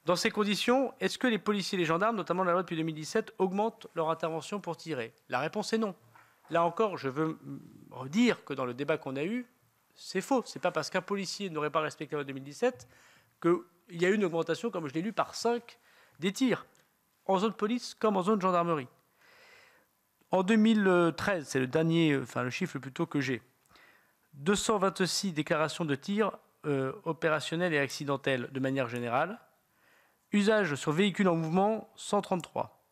Dans ces conditions, est-ce que les policiers et les gendarmes, notamment la loi depuis 2017, augmentent leur intervention pour tirer? La réponse est non. Là encore, je veux redire que dans le débat qu'on a eu, c'est faux. Ce n'est pas parce qu'un policier n'aurait pas respecté la loi de 2017 qu'il y a eu une augmentation, comme je l'ai lu, par 5 des tirs, en zone police comme en zone gendarmerie. En 2013, c'est le dernier, le chiffre plutôt que j'ai, 226 déclarations de tirs opérationnels et accidentels de manière générale. Usage sur véhicules en mouvement, 133.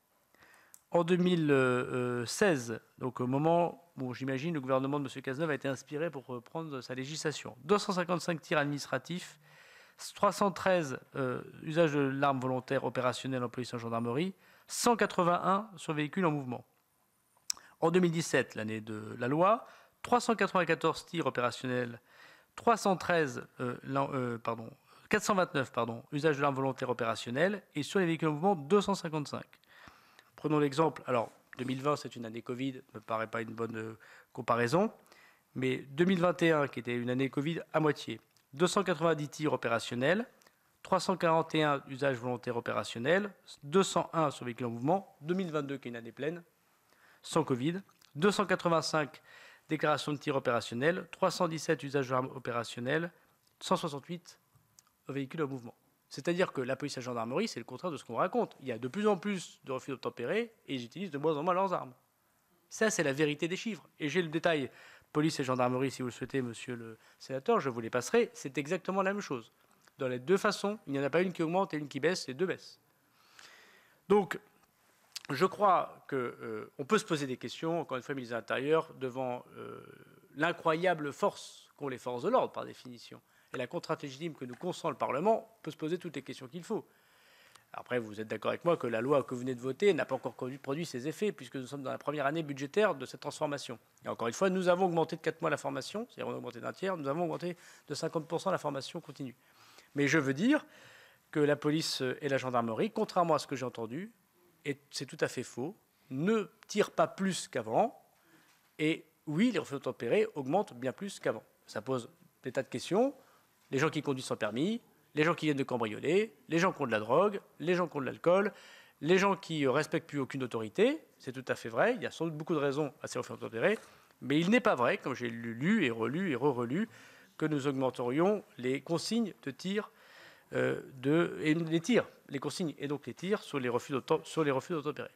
En 2016, donc au moment où j'imagine le gouvernement de M. Cazeneuve a été inspiré pour reprendre sa législation, 255 tirs administratifs, 313 usages de l'arme volontaire opérationnelle en police et en gendarmerie, 181 sur véhicules en mouvement. En 2017, l'année de la loi, 394 tirs opérationnels, 429 usages de l'arme volontaire opérationnelle et sur les véhicules en mouvement, 255. Prenons l'exemple, alors 2020 c'est une année Covid, ne me paraît pas une bonne comparaison, mais 2021 qui était une année Covid à moitié, 290 tirs opérationnels, 341 usages volontaires opérationnels, 201 sur véhicules en mouvement, 2022 qui est une année pleine, sans Covid, 285 déclarations de tirs opérationnels, 317 usages d'armes opérationnels, 168 véhicules en mouvement. C'est-à-dire que la police et la gendarmerie, c'est le contraire de ce qu'on raconte. Il y a de plus en plus de refus d'obtempérer et ils utilisent de moins en moins leurs armes. Ça, c'est la vérité des chiffres. Et j'ai le détail. Police et gendarmerie, si vous le souhaitez, monsieur le sénateur, je vous les passerai. C'est exactement la même chose. Dans les deux façons, il n'y en a pas une qui augmente et une qui baisse, les deux baissent. Donc, je crois qu'on peut se poser des questions, encore une fois, ministre de l'Intérieur, devant l'incroyable force qu'ont les forces de l'ordre, par définition, et la contrainte légitime que nous consent le Parlement, on peut se poser toutes les questions qu'il faut. Après, vous êtes d'accord avec moi que la loi que vous venez de voter n'a pas encore produit ses effets, puisque nous sommes dans la première année budgétaire de cette transformation. Et encore une fois, nous avons augmenté de 4 mois la formation, c'est-à-dire on a augmenté d'un tiers, nous avons augmenté de 50% la formation continue. Mais je veux dire que la police et la gendarmerie, contrairement à ce que j'ai entendu, et c'est tout à fait faux, ne tirent pas plus qu'avant. Et oui, les refus d'obtempérer augmentent bien plus qu'avant. Ça pose des tas de questions. Les gens qui conduisent sans permis, les gens qui viennent de cambrioler, les gens qui ont de la drogue, les gens qui ont de l'alcool, les gens qui ne respectent plus aucune autorité. C'est tout à fait vrai. Il y a sans doute beaucoup de raisons à ces refus d'obtempérer. Mais il n'est pas vrai, comme j'ai lu et relu et re-relu, que nous augmenterions les consignes de tir les consignes et donc les tirs sur les refus d'obtempérer.